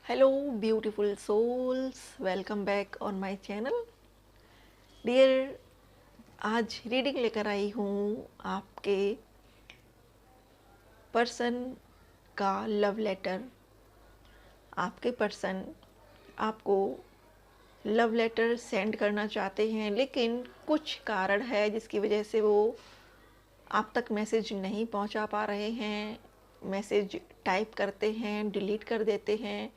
Hello, beautiful souls. Welcome back on my channel. Dear, आज reading लेकर आई हूँ आपके पर्सन का लव लेटर। आपके पर्सन आपको लव लेटर सेंड करना चाहते हैं, लेकिन कुछ कारण है जिसकी वजह से वो आप तक मैसेज नहीं पहुंचा पा रहे हैं। मैसेज टाइप करते हैं, डिलीट कर देते हैं,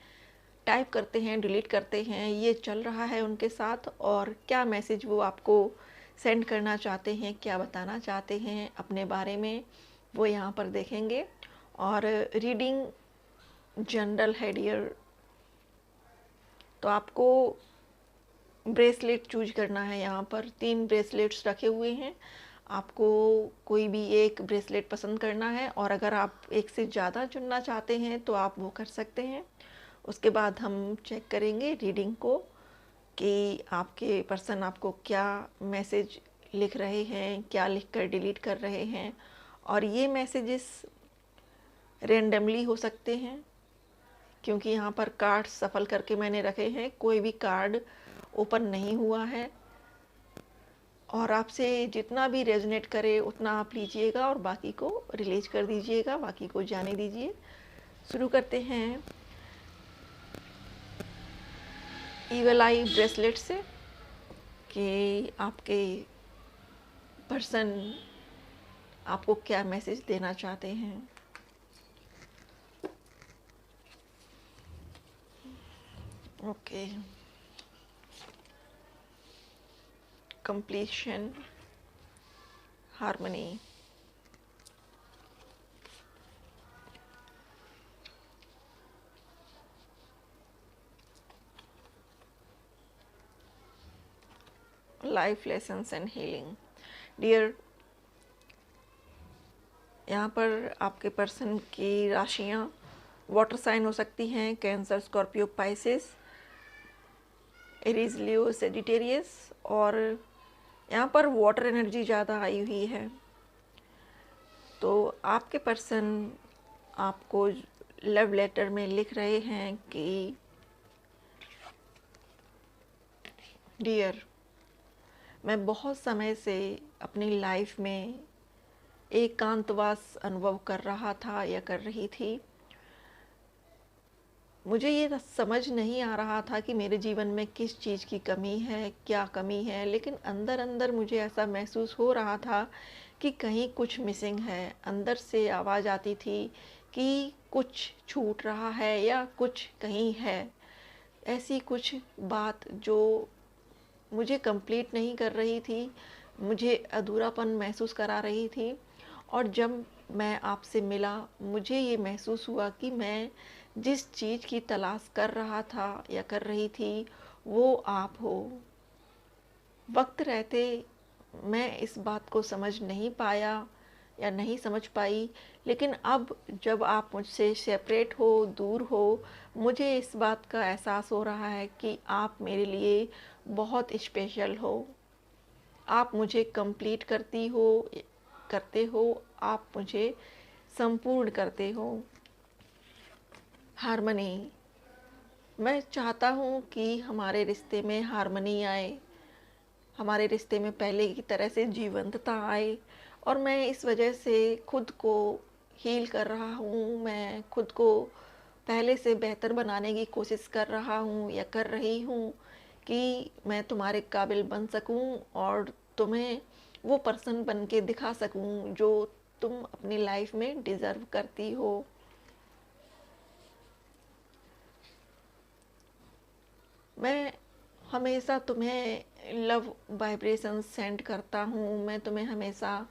टाइप करते हैं, डिलीट करते हैं। ये चल रहा है उनके साथ। और क्या मैसेज वो आपको सेंड करना चाहते हैं, क्या बताना चाहते हैं अपने बारे में, वो यहाँ पर देखेंगे। और रीडिंग जनरल है डियर, तो आपको ब्रेसलेट चूज करना है। यहाँ पर 3 ब्रेसलेट्स रखे हुए हैं, आपको कोई भी एक ब्रेसलेट पसंद करना है। और अगर आप एक से ज़्यादा चुनना चाहते हैं तो आप वो कर सकते हैं। उसके बाद हम चेक करेंगे रीडिंग को कि आपके पर्सन आपको क्या मैसेज लिख रहे हैं, क्या लिखकर डिलीट कर रहे हैं। और ये मैसेजेस रेंडमली हो सकते हैं, क्योंकि यहाँ पर कार्ड सफल करके मैंने रखे हैं, कोई भी कार्ड ओपन नहीं हुआ है। और आपसे जितना भी रेजोनेट करे उतना आप लीजिएगा और बाकी को रिलीज कर दीजिएगा, बाकी को जाने दीजिए। शुरू करते हैं ईवल आई ब्रेसलेट से कि आपके पर्सन आपको क्या मैसेज देना चाहते हैं। Okay, completion, harmony, life lessons and healing. Dear, यहाँ पर आपके पर्सन की राशियाँ वाटर साइन हो सकती हैं, कैंसर, स्कॉर्पियो, पाइसेस, एरीज, लियो, सेजिटेरियस। और यहाँ पर वाटर एनर्जी ज़्यादा आई हुई है। तो आपके पर्सन आपको लव लेटर में लिख रहे हैं कि डियर, मैं बहुत समय से अपनी लाइफ में एकांतवास अनुभव कर रहा था या कर रही थी। मुझे ये समझ नहीं आ रहा था कि मेरे जीवन में किस चीज़ की कमी है, क्या कमी है, लेकिन अंदर अंदर मुझे ऐसा महसूस हो रहा था कि कहीं कुछ मिसिंग है। अंदर से आवाज़ आती थी कि कुछ छूट रहा है या कुछ कहीं है, ऐसी कुछ बात जो मुझे कंप्लीट नहीं कर रही थी, मुझे अधूरापन महसूस करा रही थी। और जब मैं आपसे मिला, मुझे ये महसूस हुआ कि मैं जिस चीज़ की तलाश कर रहा था या कर रही थी वो आप हो। वक्त रहते मैं इस बात को समझ नहीं पाया या नहीं समझ पाई, लेकिन अब जब आप मुझसे सेपरेट हो, दूर हो, मुझे इस बात का एहसास हो रहा है कि आप मेरे लिए बहुत स्पेशल हो। आप मुझे कंप्लीट करते हो, आप मुझे संपूर्ण करते हो। हार्मनी, मैं चाहता हूँ कि हमारे रिश्ते में हार्मनी आए, हमारे रिश्ते में पहले की तरह से जीवंतता आए। और मैं इस वजह से खुद को हील कर रहा हूँ, मैं खुद को पहले से बेहतर बनाने की कोशिश कर रहा हूँ या कर रही हूँ कि मैं तुम्हारे काबिल बन सकूँ और तुम्हें वो पर्सन बन के दिखा सकूँ जो तुम अपनी लाइफ में डिज़र्व करती हो। मैं हमेशा तुम्हें लव वाइब्रेशन सेंड करता हूँ, मैं तुम्हें हमेशा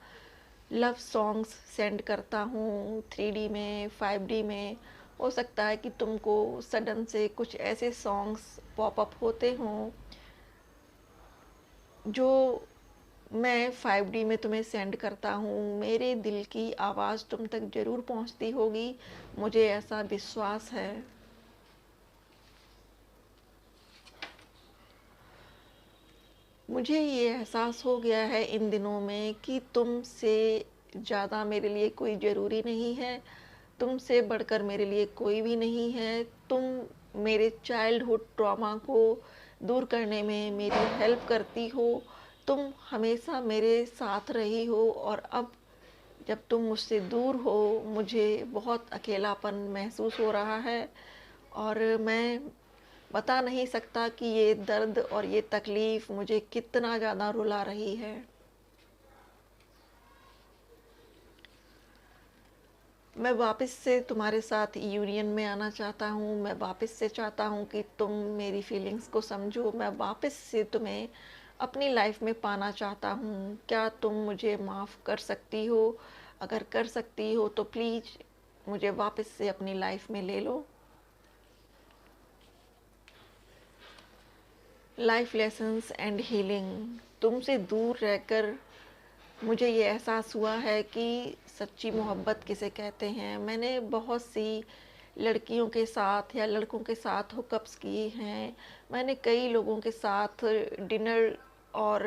लव सॉन्ग्स सेंड करता हूँ, 3D में, 5D में। हो सकता है कि तुमको सडन से कुछ ऐसे सॉन्ग्स पॉपअप होते हों जो मैं 5D में तुम्हें सेंड करता हूँ। मेरे दिल की आवाज़ तुम तक ज़रूर पहुँचती होगी, मुझे ऐसा विश्वास है। मुझे ये एहसास हो गया है इन दिनों में कि तुमसे ज़्यादा मेरे लिए कोई ज़रूरी नहीं है, तुमसे बढ़कर मेरे लिए कोई भी नहीं है। तुम मेरे चाइल्डहुड ट्रॉमा को दूर करने में मेरी हेल्प करती हो। तुम हमेशा मेरे साथ रही हो और अब जब तुम मुझसे दूर हो मुझे बहुत अकेलापन महसूस हो रहा है और मैं बता नहीं सकता कि ये दर्द और ये तकलीफ़ मुझे कितना ज़्यादा रुला रही है। मैं वापस से तुम्हारे साथ यूनियन में आना चाहता हूँ। मैं वापस से चाहता हूँ कि तुम मेरी फीलिंग्स को समझो। मैं वापस से तुम्हें अपनी लाइफ में पाना चाहता हूँ। क्या तुम मुझे माफ़ कर सकती हो? अगर कर सकती हो तो प्लीज़ मुझे वापस से अपनी लाइफ में ले लो। Life lessons and healing. तुमसे दूर रहकर मुझे ये एहसास हुआ है कि सच्ची मोहब्बत किसे कहते हैं। मैंने बहुत सी लड़कियों के साथ या लड़कों के साथ हुकअप्स किए हैं। मैंने कई लोगों के साथ डिनर और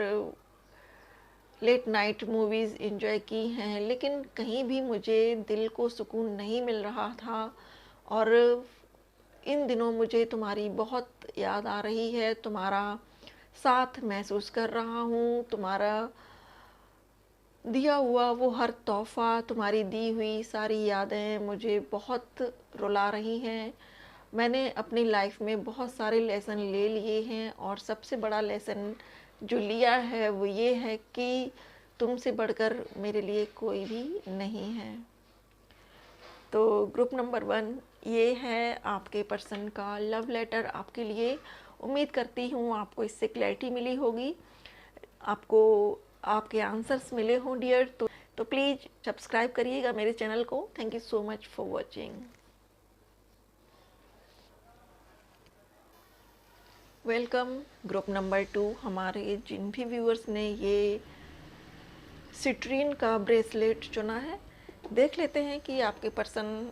लेट नाइट मूवीज़ एंजॉय की हैं, लेकिन कहीं भी मुझे दिल को सुकून नहीं मिल रहा था। और इन दिनों मुझे तुम्हारी बहुत याद आ रही है। तुम्हारा साथ महसूस कर रहा हूँ। तुम्हारा दिया हुआ वो हर तोहफ़ा, तुम्हारी दी हुई सारी यादें मुझे बहुत रुला रही हैं। मैंने अपनी लाइफ में बहुत सारे लेसन ले लिए हैं और सबसे बड़ा लेसन जो लिया है वो ये है कि तुमसे बढ़कर मेरे लिए कोई भी नहीं है। तो ग्रुप नंबर 1 ये है आपके पर्सन का लव लेटर आपके लिए। उम्मीद करती हूँ आपको इससे क्लैरिटी मिली होगी, आपको आपके आंसर्स मिले हों डियर। तो प्लीज़ सब्सक्राइब करिएगा मेरे चैनल को। Thank you so much for watching. Welcome group number 2। हमारे जिन भी व्यूअर्स ने ये सिट्रीन का ब्रेसलेट चुना है, देख लेते हैं कि आपके पर्सन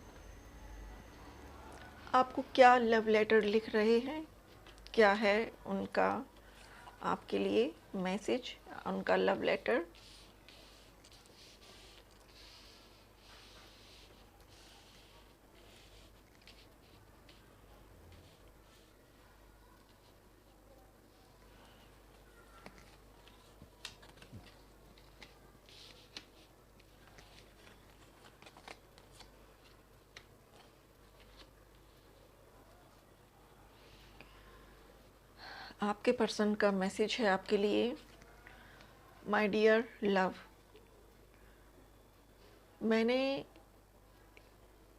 आपको क्या लव लेटर लिख रहे हैं। क्या है उनका आपके लिए मैसेज, उनका लव लेटर। आपके पर्सन का मैसेज है आपके लिए। माय डियर लव, मैंने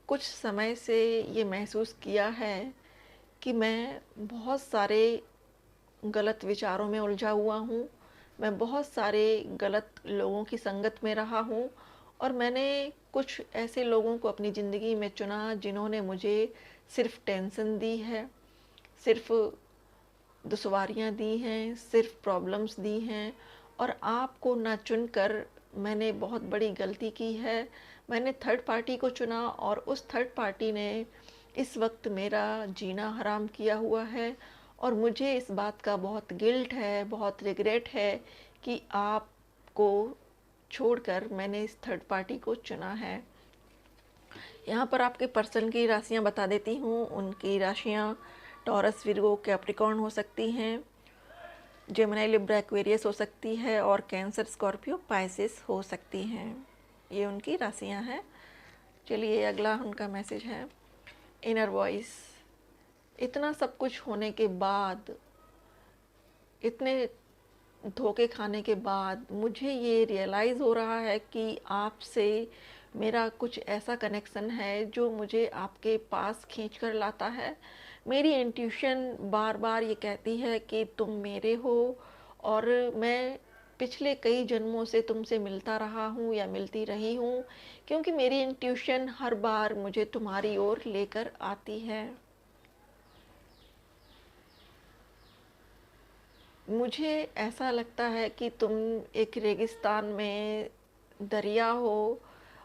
कुछ समय से ये महसूस किया है कि मैं बहुत सारे गलत विचारों में उलझा हुआ हूँ। मैं बहुत सारे गलत लोगों की संगत में रहा हूँ और मैंने कुछ ऐसे लोगों को अपनी ज़िंदगी में चुना जिन्होंने मुझे सिर्फ टेंशन दी है, सिर्फ दुश्वारियाँ दी हैं, सिर्फ प्रॉब्लम्स दी हैं। और आपको ना चुनकर मैंने बहुत बड़ी गलती की है। मैंने थर्ड पार्टी को चुना और उस थर्ड पार्टी ने इस वक्त मेरा जीना हराम किया हुआ है और मुझे इस बात का बहुत गिल्ट है, बहुत रिग्रेट है कि आपको छोड़कर मैंने इस थर्ड पार्टी को चुना है। यहाँ पर आपके पर्सन की राशियाँ बता देती हूँ। उनकी राशियाँ टॉरस, विर्गो, कैप्रिकॉर्न हो सकती हैं, जेमिनी, लिब्रा, एक्वेरियस हो सकती है और कैंसर, स्कॉर्पियो, पाइसेस हो सकती हैं। ये उनकी राशियाँ हैं। चलिए अगला उनका मैसेज है। Inner voice. इतना सब कुछ होने के बाद, इतने धोखे खाने के बाद मुझे ये रियलाइज़ हो रहा है कि आपसे मेरा कुछ ऐसा कनेक्शन है जो मुझे आपके पास खींच कर लाता है। मेरी इंट्यूशन बार बार ये कहती है कि तुम मेरे हो और मैं पिछले कई जन्मों से तुमसे मिलता रहा हूँ या मिलती रही हूँ, क्योंकि मेरी इंट्यूशन हर बार मुझे तुम्हारी ओर लेकर आती है। मुझे ऐसा लगता है कि तुम एक रेगिस्तान में दरिया हो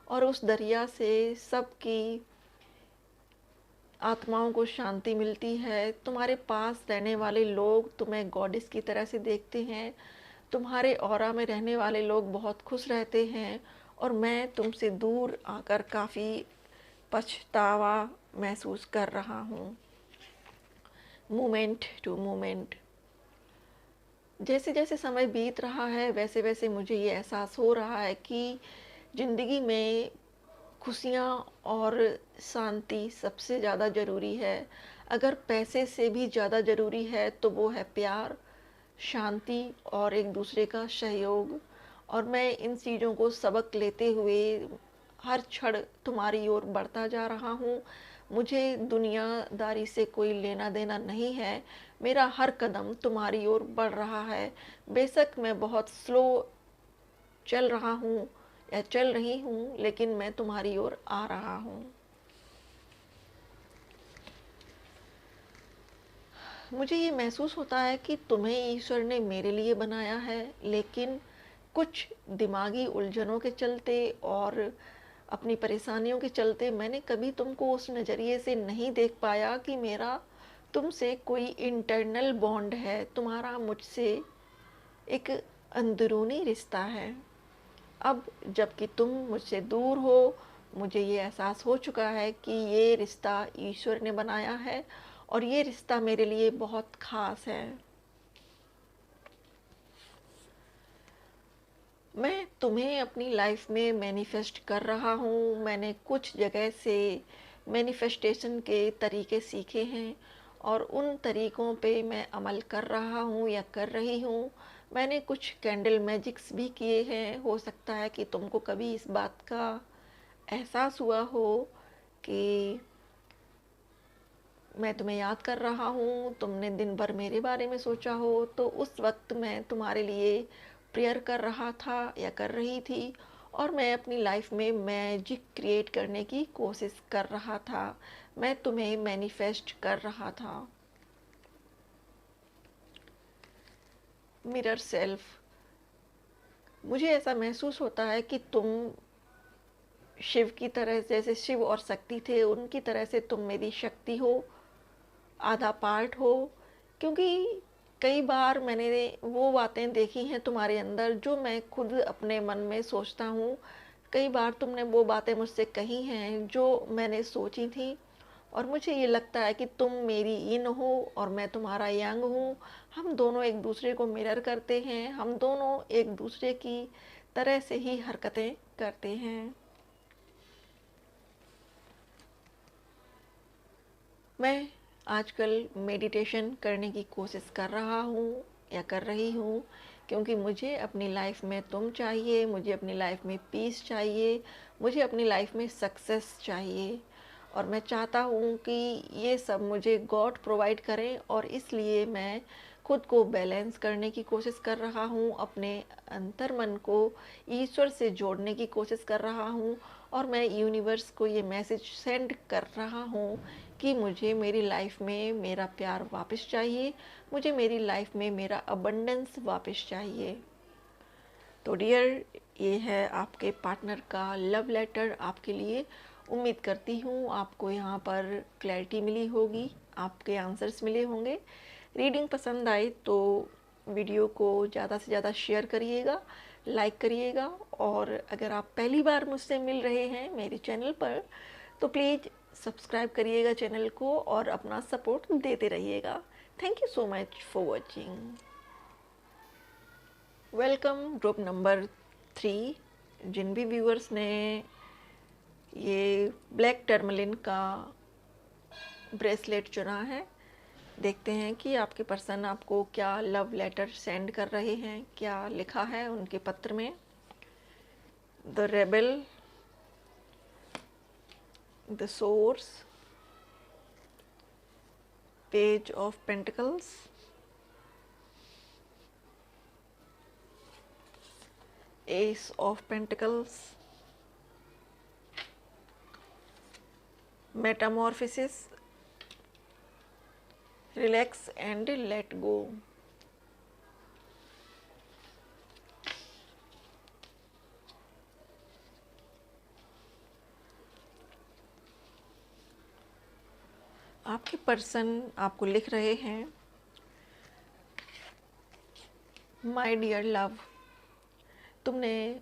और उस दरिया से सबकी आत्माओं को शांति मिलती है। तुम्हारे पास रहने वाले लोग तुम्हें गॉडेस की तरह से देखते हैं। तुम्हारे ऑरा में रहने वाले लोग बहुत खुश रहते हैं और मैं तुमसे दूर आकर काफ़ी पछतावा महसूस कर रहा हूँ। Moment to moment. जैसे जैसे समय बीत रहा है वैसे वैसे मुझे ये एहसास हो रहा है कि ज़िंदगी में खुशियाँ और शांति सबसे ज़्यादा ज़रूरी है। अगर पैसे से भी ज़्यादा ज़रूरी है तो वो है प्यार, शांति और एक दूसरे का सहयोग। और मैं इन चीज़ों को सबक लेते हुए हर क्षण तुम्हारी ओर बढ़ता जा रहा हूँ। मुझे दुनियादारी से कोई लेना देना नहीं है। मेरा हर कदम तुम्हारी ओर बढ़ रहा है। बेशक मैं बहुत स्लो चल रहा हूँ या चल रही हूँ, लेकिन मैं तुम्हारी ओर आ रहा हूँ। मुझे ये महसूस होता है कि तुम्हें ईश्वर ने मेरे लिए बनाया है, लेकिन कुछ दिमागी उलझनों के चलते और अपनी परेशानियों के चलते मैंने कभी तुमको उस नज़रिए से नहीं देख पाया कि मेरा तुमसे कोई इंटरनल बॉन्ड है, तुम्हारा मुझसे एक अंदरूनी रिश्ता है। अब जबकि तुम मुझसे दूर हो, मुझे ये एहसास हो चुका है कि ये रिश्ता ईश्वर ने बनाया है और ये रिश्ता मेरे लिए बहुत ख़ास है। मैं तुम्हें अपनी लाइफ में मैनिफेस्ट कर रहा हूँ। मैंने कुछ जगह से मैनिफेस्टेशन के तरीके सीखे हैं और उन तरीक़ों पे मैं अमल कर रहा हूँ या कर रही हूँ। मैंने कुछ कैंडल मैजिक्स भी किए हैं। हो सकता है कि तुमको कभी इस बात का एहसास हुआ हो कि मैं तुम्हें याद कर रहा हूँ, तुमने दिन भर मेरे बारे में सोचा हो, तो उस वक्त मैं तुम्हारे लिए प्रेयर कर रहा था या कर रही थी और मैं अपनी लाइफ में मैजिक क्रिएट करने की कोशिश कर रहा था। मैं तुम्हें मैनिफेस्ट कर रहा था। Mirror self. मुझे ऐसा महसूस होता है कि तुम शिव की तरह, जैसे शिव और शक्ति थे उनकी तरह से तुम मेरी शक्ति हो, आधा पार्ट हो। क्योंकि कई बार मैंने वो बातें देखी हैं तुम्हारे अंदर जो मैं खुद अपने मन में सोचता हूँ। कई बार तुमने वो बातें मुझसे कही हैं जो मैंने सोची थी और मुझे ये लगता है कि तुम मेरी इन हो और मैं तुम्हारा यांग हूँ। हम दोनों एक दूसरे को मिरर करते हैं, हम दोनों एक दूसरे की तरह से ही हरकतें करते हैं। मैं आजकल मेडिटेशन करने की कोशिश कर रहा हूँ या कर रही हूँ, क्योंकि मुझे अपनी लाइफ में तुम चाहिए, मुझे अपनी लाइफ में पीस चाहिए, मुझे अपनी लाइफ में सक्सेस चाहिए और मैं चाहता हूँ कि ये सब मुझे गॉड प्रोवाइड करें और इसलिए मैं खुद को बैलेंस करने की कोशिश कर रहा हूँ, अपने अंतर्मन को ईश्वर से जोड़ने की कोशिश कर रहा हूँ और मैं यूनिवर्स को ये मैसेज सेंड कर रहा हूँ कि मुझे मेरी लाइफ में मेरा प्यार वापस चाहिए, मुझे मेरी लाइफ में मेरा अबंडेंस वापस चाहिए। तो डियर, ये है आपके पार्टनर का लव लेटर आपके लिए। उम्मीद करती हूँ आपको यहाँ पर क्लैरिटी मिली होगी, आपके आंसर्स मिले होंगे। रीडिंग पसंद आए तो वीडियो को ज़्यादा से ज़्यादा शेयर करिएगा, लाइक करिएगा और अगर आप पहली बार मुझसे मिल रहे हैं मेरे चैनल पर तो प्लीज़ सब्सक्राइब करिएगा चैनल को और अपना सपोर्ट देते रहिएगा। Thank you so much for watching. Welcome group number 3। जिन भी व्यूअर्स ने ये ब्लैक टर्मलिन का ब्रेसलेट चुना है, देखते हैं कि आपके पर्सन आपको क्या लव लेटर सेंड कर रहे हैं, क्या लिखा है उनके पत्र में। The rebel, the source, page of pentacles, S of pentacles, metamorphosis, relax and let go. आपके पर्सन आपको लिख रहे हैं, माय डियर लव, तुमने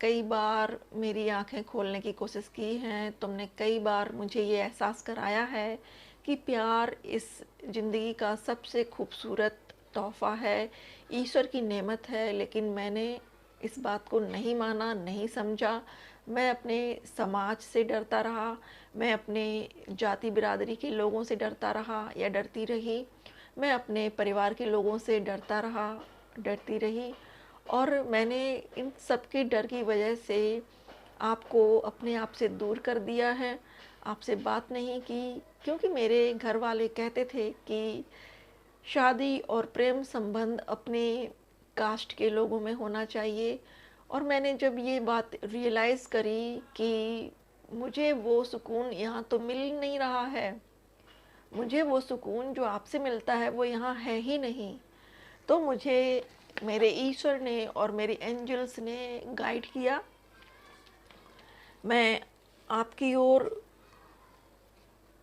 कई बार मेरी आंखें खोलने की कोशिश की हैं, तुमने कई बार मुझे ये एहसास कराया है कि प्यार इस ज़िंदगी का सबसे खूबसूरत तोहफ़ा है, ईश्वर की नेमत है, लेकिन मैंने इस बात को नहीं माना, नहीं समझा। मैं अपने समाज से डरता रहा, मैं अपने जाति बिरादरी के लोगों से डरता रहा या डरती रही, मैं अपने परिवार के लोगों से डरता रहा, डरती रही, और मैंने इन सब के डर की वजह से आपको अपने आप से दूर कर दिया है, आपसे बात नहीं की, क्योंकि मेरे घर वाले कहते थे कि शादी और प्रेम संबंध अपने कास्ट के लोगों में होना चाहिए। और मैंने जब ये बात रियलाइज़ करी कि मुझे वो सुकून यहाँ तो मिल नहीं रहा है, मुझे वो सुकून जो आपसे मिलता है वो यहाँ है ही नहीं, तो मुझे मेरे ईश्वर ने और मेरी एंजल्स ने गाइड किया। मैं आपकी ओर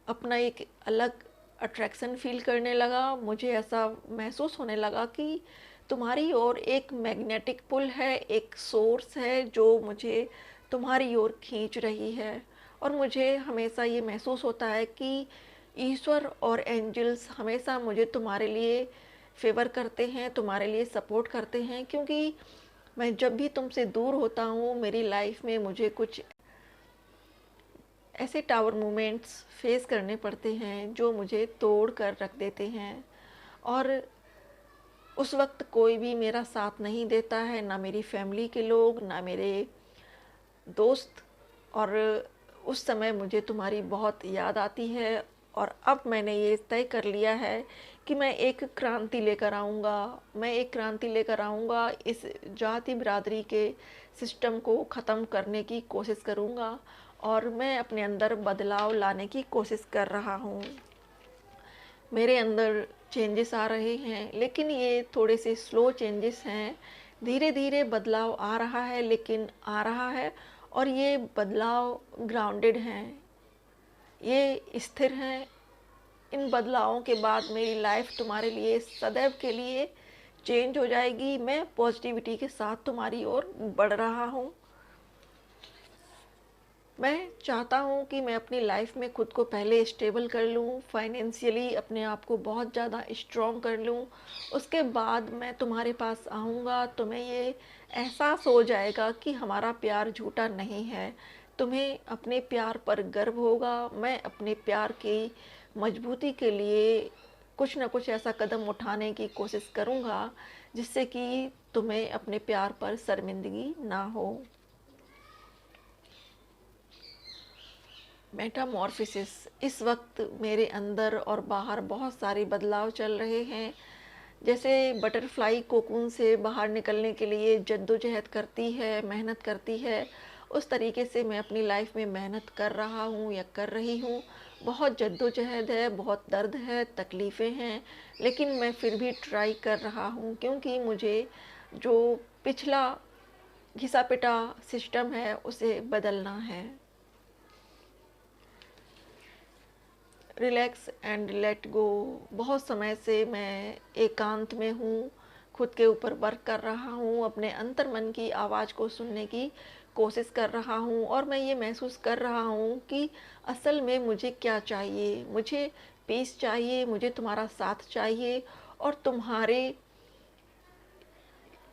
अपना एक अलग अट्रैक्शन फील करने लगा। मुझे ऐसा महसूस होने लगा कि तुम्हारी ओर एक मैग्नेटिक पुल है, एक सोर्स है जो मुझे तुम्हारी ओर खींच रही है। और मुझे हमेशा ये महसूस होता है कि ईश्वर और एंजल्स हमेशा मुझे तुम्हारे लिए फेवर करते हैं, तुम्हारे लिए सपोर्ट करते हैं, क्योंकि मैं जब भी तुमसे दूर होता हूँ मेरी लाइफ में मुझे कुछ ऐसे टावर मोमेंट्स फेस करने पड़ते हैं जो मुझे तोड़ कर रख देते हैं। और उस वक्त कोई भी मेरा साथ नहीं देता है, ना मेरी फैमिली के लोग, ना मेरे दोस्त। और उस समय मुझे तुम्हारी बहुत याद आती है। और अब मैंने ये तय कर लिया है कि मैं एक क्रांति लेकर आऊँगा, मैं एक क्रांति लेकर आऊँगा, इस जाति बिरादरी के सिस्टम को ख़त्म करने की कोशिश करूँगा, और मैं अपने अंदर बदलाव लाने की कोशिश कर रहा हूँ। मेरे अंदर चेंजेस आ रहे हैं, लेकिन ये थोड़े से स्लो चेंजेस हैं। धीरे धीरे बदलाव आ रहा है, लेकिन आ रहा है, और ये बदलाव ग्राउंडेड हैं, ये स्थिर हैं। इन बदलावों के बाद मेरी लाइफ तुम्हारे लिए सदैव के लिए चेंज हो जाएगी। मैं पॉजिटिविटी के साथ तुम्हारी ओर बढ़ रहा हूँ। मैं चाहता हूँ कि मैं अपनी लाइफ में खुद को पहले स्टेबल कर लूँ, फाइनेंशियली अपने आप को बहुत ज़्यादा स्ट्रॉन्ग कर लूँ। उसके बाद मैं तुम्हारे पास आऊँगा, तुम्हें ये एहसास हो जाएगा कि हमारा प्यार झूठा नहीं है। तुम्हें अपने प्यार पर गर्व होगा। मैं अपने प्यार की मजबूती के लिए कुछ ना कुछ ऐसा कदम उठाने की कोशिश करूँगा जिससे कि तुम्हें अपने प्यार पर शर्मिंदगी ना हो। मेटामॉर्फिसिस, इस वक्त मेरे अंदर और बाहर बहुत सारे बदलाव चल रहे हैं। जैसे बटरफ्लाई कोकून से बाहर निकलने के लिए जद्दोजहद करती है, मेहनत करती है, उस तरीके से मैं अपनी लाइफ में मेहनत कर रहा हूँ या कर रही हूँ। बहुत जद्दोजहद है, बहुत दर्द है, तकलीफ़ें हैं, लेकिन मैं फिर भी ट्राई कर रहा हूँ, क्योंकि मुझे जो पिछला घिसा पिटा सिस्टम है उसे बदलना है। Relax and let go. बहुत समय से मैं एकांत में हूँ, खुद के ऊपर वर्क कर रहा हूँ, अपने अंतर मन की आवाज़ को सुनने की कोशिश कर रहा हूँ, और मैं ये महसूस कर रहा हूँ कि असल में मुझे क्या चाहिए। मुझे पीस चाहिए, मुझे तुम्हारा साथ चाहिए, और तुम्हारे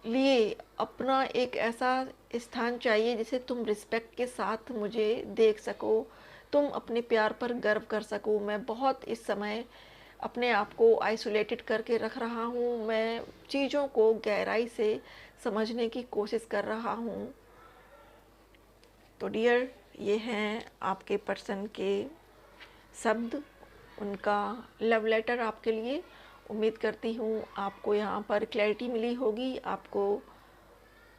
लिए अपना एक ऐसा स्थान चाहिए जिसे तुम रिस्पेक्ट के साथ मुझे देख सको, तुम अपने प्यार पर गर्व कर सको। मैं बहुत इस समय अपने आप को आइसोलेटेड करके रख रहा हूँ। मैं चीज़ों को गहराई से समझने की कोशिश कर रहा हूँ। तो डियर, ये हैं आपके पर्सन के शब्द, उनका लव लेटर आपके लिए। उम्मीद करती हूँ आपको यहाँ पर क्लैरिटी मिली होगी, आपको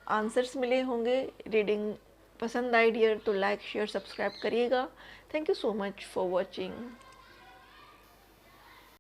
आंसर्स मिले होंगे। रीडिंग पसंद आई डियर तो लाइक शेयर सब्सक्राइब करिएगा। Thank you so much for watching.